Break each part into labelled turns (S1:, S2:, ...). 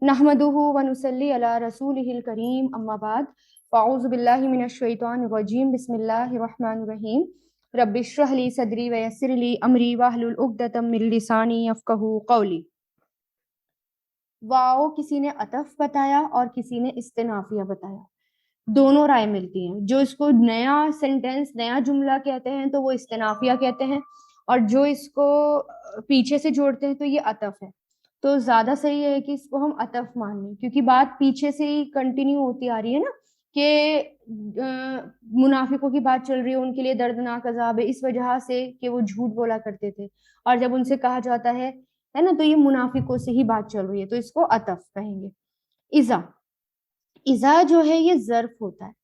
S1: नहमदुहु व नुसल्ली अला रसूलिहिल करीम अम्मा बाद फ़अऊज़ु बिल्लाहि मिनश शैतानिर रजीम बिस्मिल्लाहिर रहमानिर रहीम रब्बि इश्रह ली सदरी व यस्सिर ली अमरी वहलुल उक़दतम मिन लिसानी यफ़क़हू क़ौली। वाओ किसी ने अतफ बताया और किसी ने इस्तिनाफिया बताया, दोनों राय मिलती हैं। जो इसको नया सेंटेंस नया जुमला कहते हैं तो वो इस्तिनाफिया कहते हैं, और जो इसको पीछे से जोड़ते हैं तो ये अतफ है। तो ज्यादा सही है कि इसको हम अतफ मान लें, क्योंकि बात पीछे से ही कंटिन्यू होती आ रही है ना कि मुनाफिकों की बात चल रही है, उनके लिए दर्दनाक अजाब है इस वजह से कि वो झूठ बोला करते थे, और जब उनसे कहा जाता है ना, तो ये मुनाफिकों से ही बात चल रही है, तो इसको अतफ कहेंगे। इजा, इजा जो है ये ज़र्फ होता है,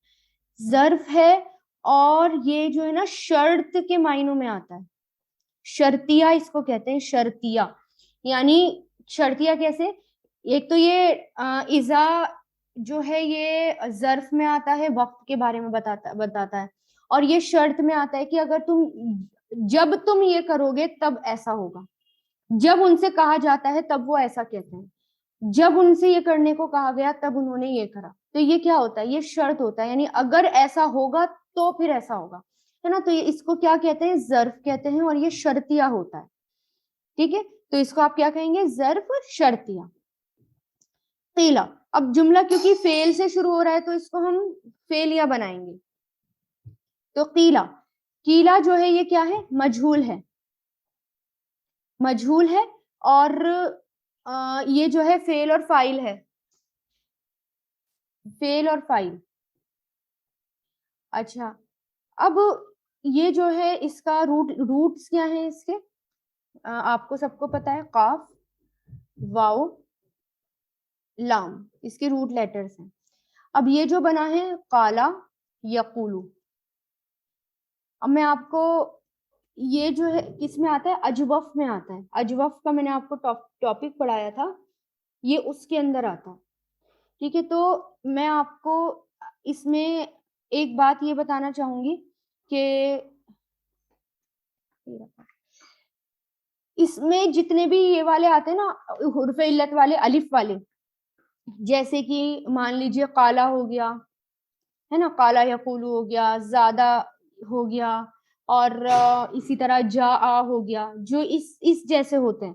S1: ज़र्फ है, और ये जो है ना शर्त के मायनों में आता है। शर्तिया इसको कहते हैं, शर्तिया। यानी शर्तिया कैसे? एक तो ये इजा जो है ये ज़र्फ में आता है, वक्त के बारे में बताता है, और ये शर्त में आता है कि अगर जब तुम ये करोगे तब ऐसा होगा। जब उनसे कहा जाता है तब वो ऐसा कहते हैं, जब उनसे ये करने को कहा गया तब उन्होंने ये करा। तो ये क्या होता है? ये शर्त होता है, यानी अगर ऐसा होगा तो फिर ऐसा होगा, है ना। तो ये इसको क्या कहते हैं? ज़र्फ कहते हैं, और ये शर्तिया होता है। ठीक है, तो इसको आप क्या कहेंगे? ज़र्फ शर्तिया। कीला, अब जुमला क्योंकि फेल से शुरू हो रहा है तो इसको हम फेलिया बनाएंगे। तो कीला, कीला जो है ये क्या है? मजहूल है, मजहूल है, और ये जो है फेल और फाइल है, फेल और फाइल। अच्छा, अब ये जो है इसका रूट्स क्या है इसके? आपको सबको पता है, काफ, वाओ, लाम, इसके रूट लेटर्स हैं। अब ये जो बना है काला, यकूलू, अब मैं आपको, ये जो है किस में आता है? अजवफ में आता है। अजवफ का मैंने आपको टॉपिक पढ़ाया था, ये उसके अंदर आता है। ठीक है, तो मैं आपको इसमें एक बात ये बताना चाहूंगी कि इसमें जितने भी ये वाले आते हैं ना, हुर्फ इल्लत वाले, अलिफ वाले, जैसे कि मान लीजिए काला हो गया, है ना, काला यकूलू हो गया, ज्यादा हो गया, और इसी तरह जा आ हो गया, जो इस जैसे होते हैं।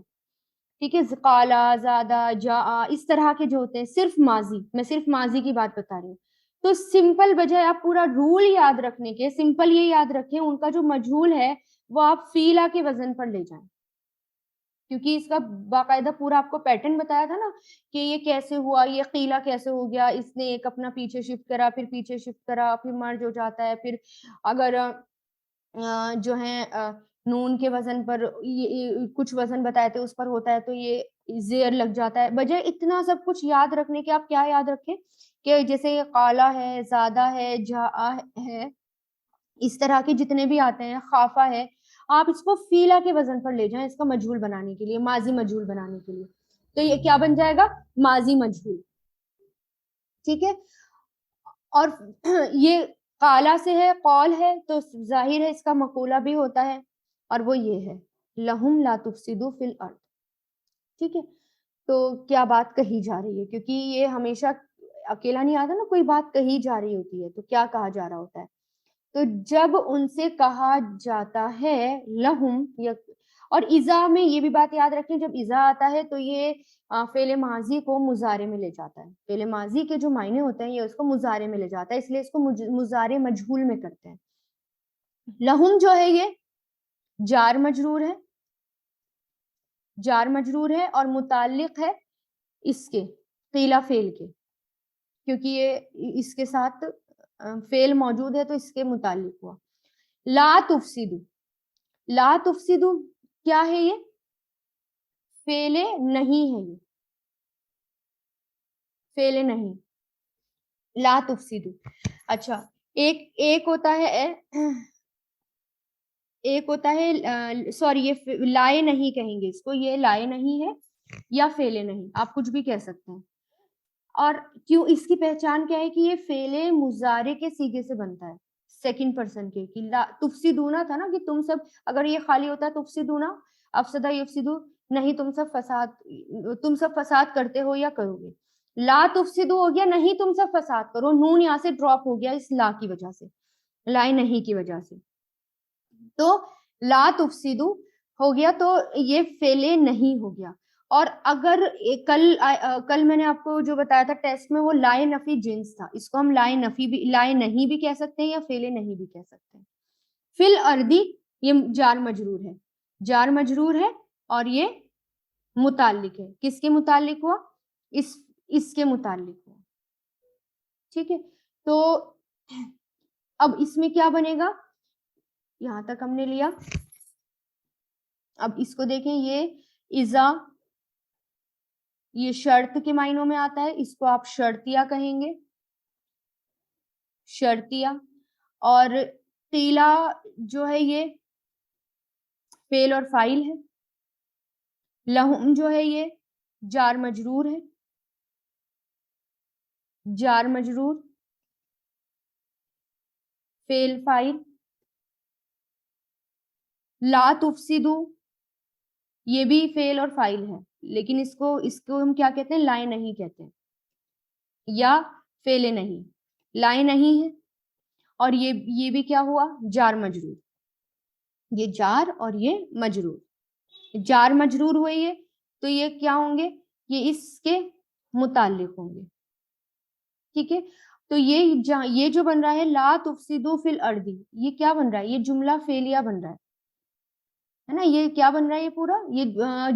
S1: ठीक है, काला, ज्यादा, जा आ, इस तरह के जो होते हैं, सिर्फ माजी, मैं सिर्फ माजी की बात बता रही हूँ। तो सिंपल, बजाय आप पूरा रूल याद रखने के, सिंपल ये याद रखें उनका जो मजहूल है वो आप फीला के वजन पर ले जाएं, क्योंकि इसका बाकायदा पूरा आपको पैटर्न बताया था ना कि ये कैसे हुआ, ये कीला कैसे हो गया, इसने एक अपना पीछे शिफ्ट करा, फिर पीछे शिफ्ट करा, फिर मर्ज हो जाता है, फिर अगर जो है नून के वजन पर ये कुछ वजन बताए थे उस पर होता है तो ये जेर लग जाता है। बजाय इतना सब कुछ याद रखने के आप क्या याद रखें कि जैसे ये काला है, ज्यादा है, जा है, इस तरह के जितने भी आते हैं, खाफा है, आप इसको फीला के वजन पर ले जाएं, इसका मजहूल बनाने के लिए, माजी मजहूल बनाने के लिए। तो ये क्या बन जाएगा? माजी मजहूल। ठीक है, और ये काला से है, कौल है, तो जाहिर है इसका मकूला भी होता है, और वो ये है, लहुम ला तुफसिदू फिल अर्द। ठीक है, तो क्या बात कही जा रही है, क्योंकि ये हमेशा अकेला नहीं आता ना, कोई बात कही जा रही होती है तो क्या कहा जा रहा होता है। तो जब उनसे कहा जाता है लहुम, या और इजा में ये भी बात याद रखें, जब इजा आता है तो ये फेले माजी को मुजारे में ले जाता है। फेले माजी के जो मायने होते हैं ये उसको मुजारे में ले जाता है, इसलिए इसको मुजारे मजहूल में करते हैं। लहुम जो है ये जार मजरूर है, जार मजरूर है, और मुताल्लिक है इसके कीला फेल के, क्योंकि ये इसके साथ फेल मौजूद है तो इसके मुताल्लिक हुआ। ला तुफसिदू, ला तुफसिदू क्या है? ये फेले नहीं है, ये फेले नहीं, ला तुफसिदू। अच्छा, एक एक होता है, एक होता है, सॉरी, ये लाए नहीं कहेंगे इसको, ये लाए नहीं है या फेले नहीं, आप कुछ भी कह सकते हैं। और क्यों, इसकी पहचान क्या है कि ये फेले मुजारे के सीगे से बनता है, सेकंड पर्सन के, कि तुफसिदूना था ना कि तुम सब, अगर ये खाली होता है तुफसिदूना, अफसदा युफसिदू, نہیں تم سب فساد کرتے ہو یا کرو گے. لا تفسدو ہو گیا نہیں تم سب فساد کرو, نون یہاں سے ڈراپ ہو گیا اس لا کی وجہ سے, لائے نہیں کی وجہ سے. تو لا تفسدو ہو گیا تو یہ فعل نہیں ہو گیا. اور اگر کل میں نے آپ کو جو بتایا تھا ٹیسٹ میں وہ لائے نفی جنس تھا, اس کو ہم لائے نہیں بھی کہہ سکتے ہیں یا فعل نہیں بھی کہہ سکتے ہیں. فل اردی یہ جار مجرور ہے اور یہ متعلق ہے. کس کے متعلق ہوا؟ اس کے متعلق ہوا. ٹھیک ہے, تو اب اس میں کیا بنے گا, یہاں تک ہم نے لیا. اب اس کو دیکھیں, یہ اذا یہ شرط کے معنوں میں آتا ہے, اس کو آپ شرطیہ کہیں گے, شرطیہ. اور قیلا جو ہے یہ فعل اور فاعل ہے. لہم جو ہے یہ جار مجرور ہے, جار مجرور فعل فاعل. لا تفسدو یہ بھی فعل اور فاعل ہے, لیکن اس کو ہم کیا کہتے ہیں, لائے نہیں کہتے ہیں یا فعل نہیں. لائے نہیں ہے اور یہ بھی کیا ہوا, جار مجرور. یہ جار اور یہ مجرور, جار مجرور ہوئے یہ, تو یہ کیا ہوں گے, یہ اس کے متعلق ہوں گے. ٹھیک ہے, تو یہ جو بن رہا ہے لا تفسدو فی الارض, یہ کیا بن رہا ہے, یہ جملہ فعلیہ بن رہا ہے نا. یہ کیا بن رہا ہے, یہ پورا یہ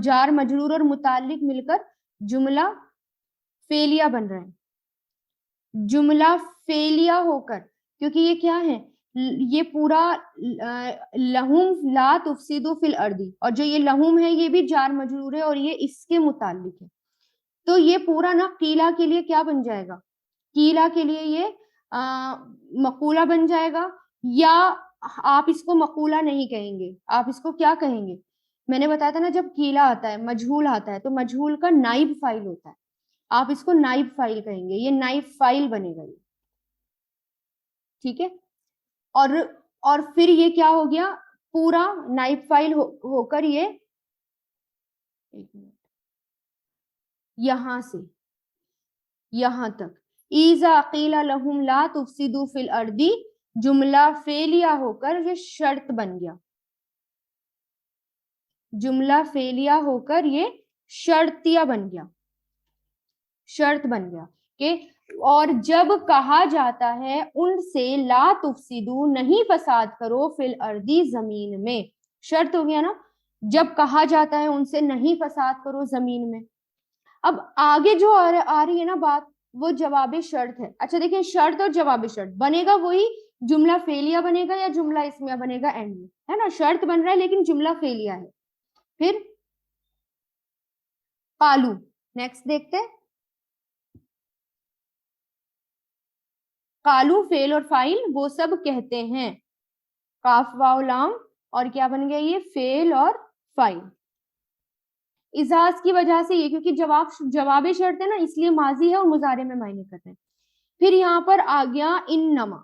S1: جار مجرور اور متعلق مل کر جملہ فعلیہ بن رہا ہے. جملہ فعلیہ ہو کر, کیونکہ یہ کیا ہے, یہ پورا لہم لا تفسدو فی الارض, اور جو یہ لہم ہے یہ بھی جار مجرور ہے اور یہ اس کے متعلق ہے. تو یہ پورا نا قیلا کے لیے کیا بن جائے گا, قیلا کے لیے یہ مقولہ بن جائے گا. یا آپ اس کو مقولہ نہیں کہیں گے, آپ اس کو کیا کہیں گے, میں نے بتایا تھا نا جب قیلا آتا ہے مجہول آتا ہے تو مجہول کا نائب فاعل ہوتا ہے, آپ اس کو نائب فاعل کہیں گے, یہ نائب فاعل بنے گا یہ. ٹھیک ہے, اور پھر یہ کیا ہو گیا, پورا نائب فاعل ہو کر یہ یہاں سے یہاں تک اذا قیل لہم لا تفسدوا فی الارض جملہ فعلیہ ہو کر یہ شرط بن گیا, جملہ فعلیہ ہو کر یہ شرطیہ بن گیا, شرط بن گیا کہ اور جب کہا جاتا ہے ان سے لا تفسدوا نہیں فساد کرو فی الارض زمین میں, شرط ہو گیا نا, جب کہا جاتا ہے ان سے نہیں فساد کرو زمین میں. اب آگے جو آ رہی ہے نا بات وہ جواب شرط ہے. اچھا دیکھیں, شرط اور جواب شرط بنے گا وہی جملہ فعلیہ بنے گا یا جملہ اسمیہ بنے گا اینڈ میں, ہے نا, شرط بن رہا ہے لیکن جملہ فعلیہ ہے. پھر قالو, نیکسٹ دیکھتے ہیں. قالو فعل اور فاعل وہ سب کہتے ہیں, کاف واو لام, اور کیا بن گیا یہ فعل اور فاعل. اجاز کی وجہ سے یہ کیونکہ جواب شرط ہے نا اس لیے ماضی ہے اور مضارع میں معنی کرتے ہیں. پھر یہاں پر آ گیا انما.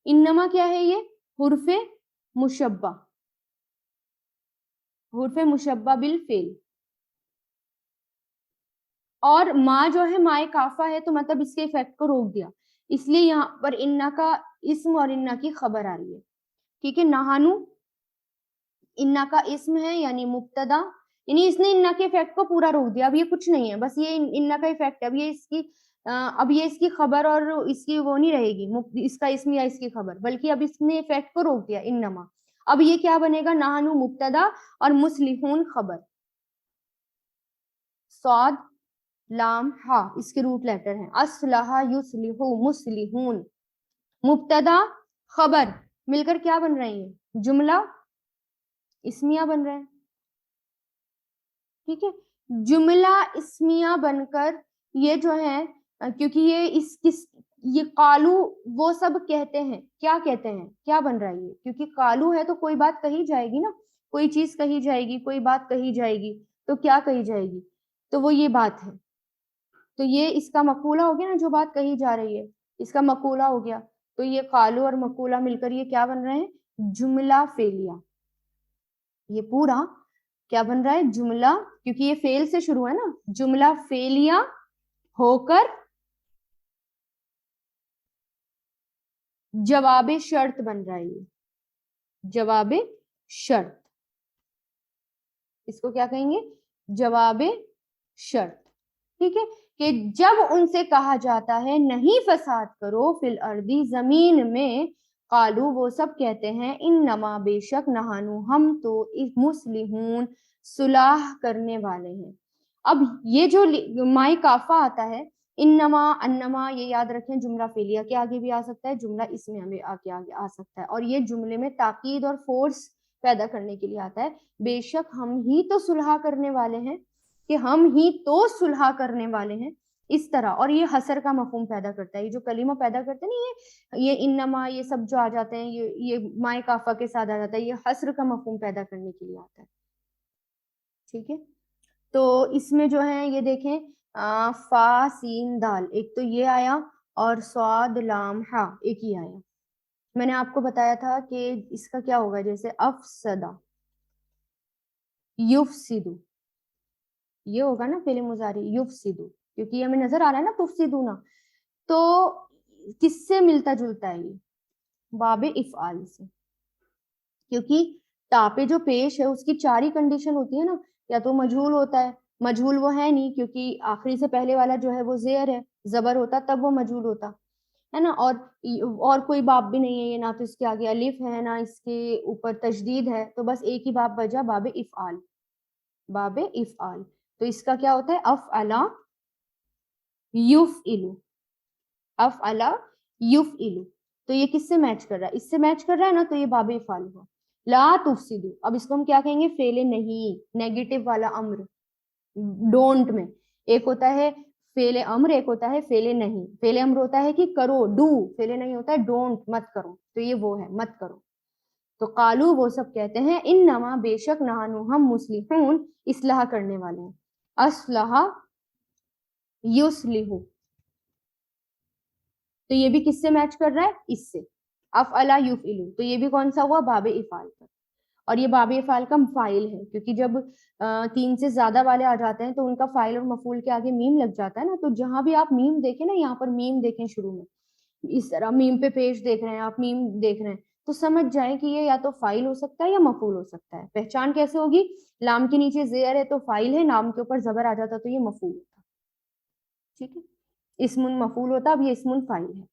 S1: انما کیا ہے, یہ حرف مشبہ, حرف مشبہ بالفعل. اور ما جو ہے مائے کافہ ہے تو مطلب اس کے افیکٹ کو روک دیا, اس لیے یہاں پر انا کا اسم اور انا کی خبر آ رہی ہے. ٹھیک ہے, نہانو انا کا اسم ہے یعنی مبتدا, یعنی اس نے انا کے افیکٹ کو پورا روک دیا. اب یہ کچھ نہیں ہے, بس یہ انا کا افیکٹ ہے. اب یہ اس کی خبر اور اس کی وہ نہیں رہے گی, اس کا اسم یا اس کی خبر, بلکہ اب اس نے افیکٹ کو روک دیا انما. اب یہ کیا بنے گا, نہانو مبتدا اور مصلحون خبر. صاد لام ہا اس کے روٹ لیٹر ہیں, اصلح یصلح مصلحون. مبتدا خبر مل کر کیا بن رہے ہیں, جملہ اسمیہ بن رہے ہیں. ٹھیک ہے, جملہ اسمیہ بن کر یہ جو ہے, کیونکہ یہ قالو وہ سب کہتے ہیں, کیا کہتے ہیں, کیا بن رہا ہے یہ, کیونکہ قالو ہے تو کوئی بات کہی جائے گی نا, کوئی چیز کہی جائے گی, کوئی بات کہی جائے گی, تو کیا کہی جائے گی, تو وہ یہ بات ہے. تو یہ اس کا مقولہ ہو گیا نا, جو بات کہی جا رہی ہے اس کا مقولہ ہو گیا. تو یہ قالو اور مقولہ مل کر یہ کیا بن رہے ہیں, جملہ فعلیہ. ये पूरा क्या बन रहा है, जुमला, क्योंकि ये फेल से शुरू है ना, जुमला फेलिया होकर जवाबे शर्त बन रहा है। ये जवाबे शर्त, इसको क्या कहेंगे, जवाबे शर्त। ठीक है, कि जब उनसे कहा जाता है नहीं फसाद करो फिल अर्दी, जमीन में, कालू वो सब कहते हैं, इन नमा बेशक, नहानू हम तो, इस मुस्लिहून सुलाह करने वाले हैं। अब ये जो माई काफा आता है, इन्नमा अन्नमा, ये याद रखें जुमला फेलिया के आगे भी आ सकता है, जुमला इसमें हमें आगे आगे आ सकता है, और ये जुमले में ताकीद और फोर्स पैदा करने के लिए आता है। बेशक हम ही तो सुलह करने वाले हैं, कि हम ही तो सुलह करने वाले हैं, इस तरह। और ये हसर का मफहूम पैदा करता है, ये जो कलीमा पैदा करते हैं ना, ये इन्नमा, ये सब जो आ जाते हैं, ये माए काफा के साथ आ जाता है, ये हसर का मफहूम पैदा करने के लिए आता है। ठीक है, तो इसमें जो है ये देखें, फा सीन दाल, एक तो ये आया, और स्वाद लाम हा एक ही आया। मैंने आपको बताया था कि इसका क्या होगा, जैसे अफसदा युफसिदु, ये होगा ना फेले मुजारी, युफसिदु, क्योंकि ये हमें नजर आ रहा है ना तुफसिदु ना, तो किससे मिलता जुलता है ये, बाबे इफ़आल से, क्योंकि तापे जो पेश है उसकी चार ही कंडीशन होती है ना, या तो मजहूल होता है, मजहूल वो है नहीं, क्योंकि आखिरी से पहले वाला जो है वो जेर है, जबर होता तब वो मजहूल होता है ना, और कोई बाब भी नहीं है ये, ना तो इसके आगे अलिफ है ना इसके ऊपर तशदीद है, तो बस एक ही बाब बचा, बाबे इफ़आल, बाबे इफ़आल। तो इसका क्या होता है, अफ़अला युफ़इलु, अफ़अला युफ़इलु, तो ये किससे मैच कर रहा है, इससे मैच कर रहा है ना, तो ये बाबे इफ़आल हुआ। ला तुफ़सिदु, अब इसको हम क्या कहेंगे, फेले नहीं, नेगेटिव वाला अम्र, डोंट में, एक होता है फेले अम्र, एक होता है फेले नहीं। फेले अम्र होता है कि करो, डू, फेले नहीं होता है डोंट, मत करो, तो ये वो है, मत करो। तो कालू वो सब कहते हैं, इन नमा बेशक, नहानू हम, मुस्लिहून इस्लाह करने वाले हैं, अस्लहा युस्लिहु, तो ये भी किससे मैच कर रहा है, इससे, अफ़अला युफ़इलु, तो ये भी कौन सा हुआ, बाबे इफ़ाल पर। और ये बाबे इफ़ाल का फाइल है, क्योंकि जब तीन से ज्यादा वाले आ जाते हैं तो उनका फाइल और मफूल के आगे मीम लग जाता है ना, तो जहां भी आप मीम देखें ना, यहाँ पर मीम देखें शुरू में, इस तरह मीम पे पेश देख रहे हैं आप, मीम देख रहे हैं, तो समझ जाए कि ये या तो फाइल हो सकता है या मफूल हो सकता है। पहचान कैसे होगी, लाम के नीचे जेर है तो फाइल है, नाम के ऊपर जबर आ जाता तो ये मफूल होता। ठीक है, इस्मुन मफूल होता, अब ये इस्मुन फाइल है।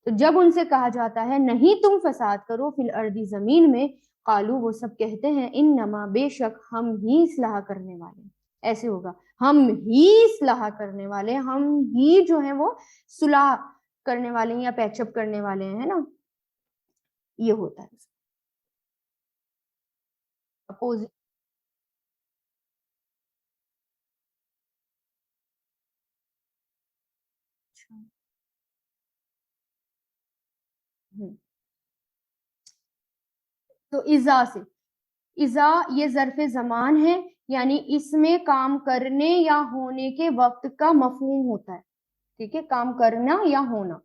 S1: तो जब उनसे कहा जाता है नहीं तुम फसाद करो फिल अर्दी, जमीन में, कालू वो सब कहते हैं, इन नमा बेशक, हम ही इस्लाह करने वाले, ऐसे होगा, हम ही इस्लाह करने वाले, हम ही जो है वो सुलह करने वाले हैं या पैचअप करने वाले हैं, है ना, ये होता है अपोजिट। तो इजा से, इजा ये ज़र्फ़े ज़मान है, यानी इसमें काम करने या होने के वक्त का मफहूम होता है। ठीक है, काम करना या होना,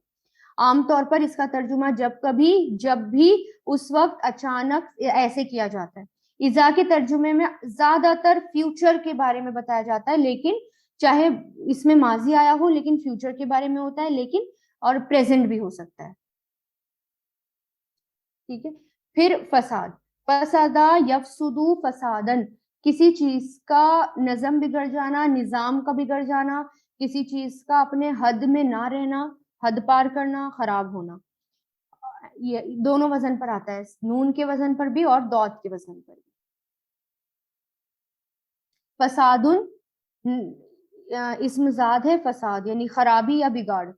S1: आमतौर पर इसका तर्जुमा जब कभी, जब भी, उस वक्त, अचानक, ऐसे किया जाता है। इजा के तर्जुमे में ज्यादातर फ्यूचर के बारे में बताया जाता है, लेकिन चाहे इसमें माजी आया हो लेकिन फ्यूचर के बारे में होता है, लेकिन और प्रेजेंट भी हो सकता है। ठीक है, फिर फसाद, फसादा यफसुदु फसादन, किसी चीज का नजम बिगड़ जाना, निजाम का बिगड़ जाना, किसी चीज का अपने हद में ना रहना, हद पार करना, खराब होना, ये दोनों वजन पर आता है, नून के वजन पर भी और दौत के वजन पर भी। फसादुन इस्म जाद है, फसाद यानी खराबी या बिगाड़,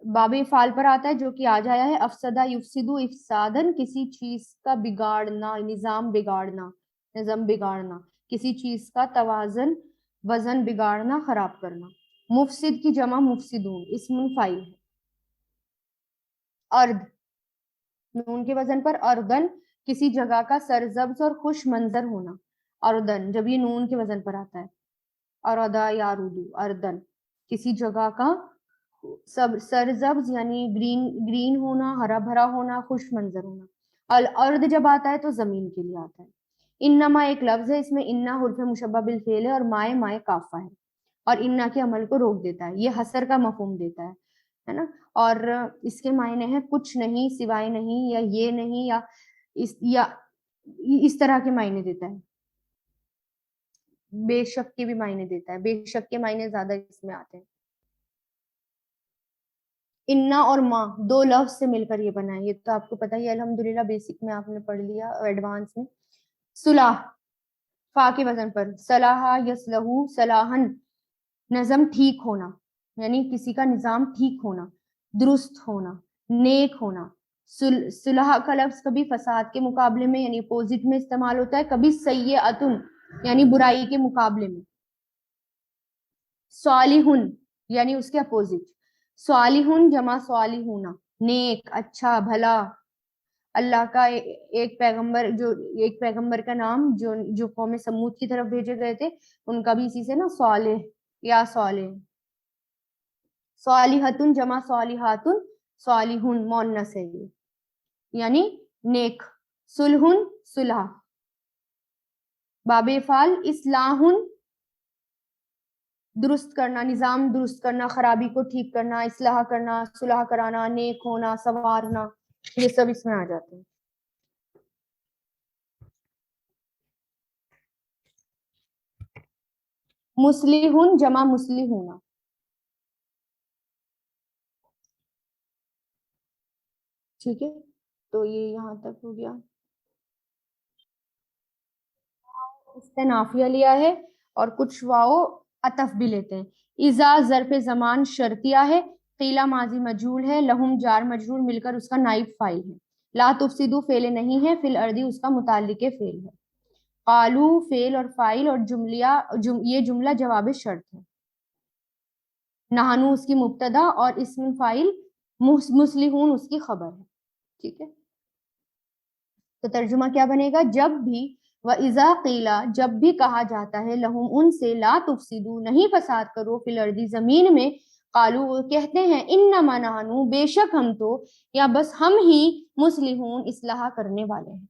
S1: बाबे फाल पर आता है जो कि आज आया है, अफसदा युफसिदु इफसादन, किसी चीज का बिगाड़ना, निजाम बिगाड़ना, निज़म बिगाड़ना, किसी चीज का तवाजन, वजन बिगाड़ना, खराब करना। मुफसिद की जमा मुफसिदून, इस्मुन फाइल है। अर्द, नून के वजन पर अर्दन, किसी जगह का सरजब्ज और खुश मंजर होना, अर्दन जब ये नून के वजन पर आता है, अरदा या रुदू, अर्दन किसी जगह का सब सरजब्ज यानी ग्रीन ग्रीन होना, हरा भरा होना, खुश मंजर होना। अल अर्द जब आता है तो जमीन के लिए आता है। انما ایک لفظ ہے، اس میں انا حرف مشبہ بالفعل ہے اور مائے مائے کافہ ہے، اور انا کے عمل کو روک دیتا ہے، یہ حصر کا مفہوم دیتا ہے نا، اور اس کے معنی ہے کچھ نہیں، سوائے نہیں، یا یہ نہیں، یا اس طرح کے معنی دیتا ہے، بے شک کے بھی معنی دیتا ہے، بے شک کے معنی زیادہ اس میں آتے ہیں۔ انا اور ماں دو لفظ سے مل کر یہ بنا ہے، یہ تو آپ کو پتہ ہی ہے الحمدللہ، بیسک میں آپ نے پڑھ لیا، ایڈوانس میں۔ صلح، فا کے وزن پر، صلاح یصلح صلاحن، نظم ٹھیک ہونا، یعنی کسی کا نظام ٹھیک ہونا، درست ہونا، نیک ہونا۔ صلح کا لفظ کبھی فساد کے مقابلے میں یعنی اپوزٹ میں استعمال ہوتا ہے، کبھی سیئۃن یعنی برائی کے مقابلے میں۔ صالحن یعنی اس کے اپوزٹ، صالحن جمع صالحون، نیک، اچھا، بھلا۔ اللہ کا ایک پیغمبر کا نام جو قوم سمود کی طرف بھیجے گئے تھے، ان کا بھی اسی سے نا، صالح یا صالح۔ صالحتن جمع صالحاتن، صالحون مؤنث ہے یہ، یعنی نیک۔ صلحن صلح، باب افعال، اصلاحن درست کرنا، نظام درست کرنا، خرابی کو ٹھیک کرنا، اصلاح کرنا، صلح کرانا، نیک ہونا، سنوارنا، یہ سب اس میں آ جاتے ہیں۔ مصلحن جمع مصلحون، ٹھیک ہے، تو یہ یہاں تک ہو گیا۔ استنافیہ لیا ہے اور کچھ واو عطف بھی لیتے ہیں۔ اذا ظرف زمان شرطیہ ہے، قیلا ماضی مجہول ہے، لہم جار مجرور مل کر اس کا نائب فاعل ہے، لا تفسدو فعل نہیں ہے، فی الارض اس کا متعلق فعل ہے، قالو فعل اور فاعل اور یہ جملہ جواب شرط ہے، نحنو اس کی مبتدا اور اسم فاعل مصلحون اس کی خبر ہے، ٹھیک ہے۔ تو ترجمہ کیا بنے گا؟ جب بھی، وَإِذَا قِيلَ جب بھی کہا جاتا ہے، لہم ان سے، لا تفسدو نہیں فساد کرو، فی الارض زمین میں، قالو وہ کہتے ہیں، انما نحن بے شک ہم تو، یا بس ہم ہی، مصلحون اصلاح کرنے والے ہیں۔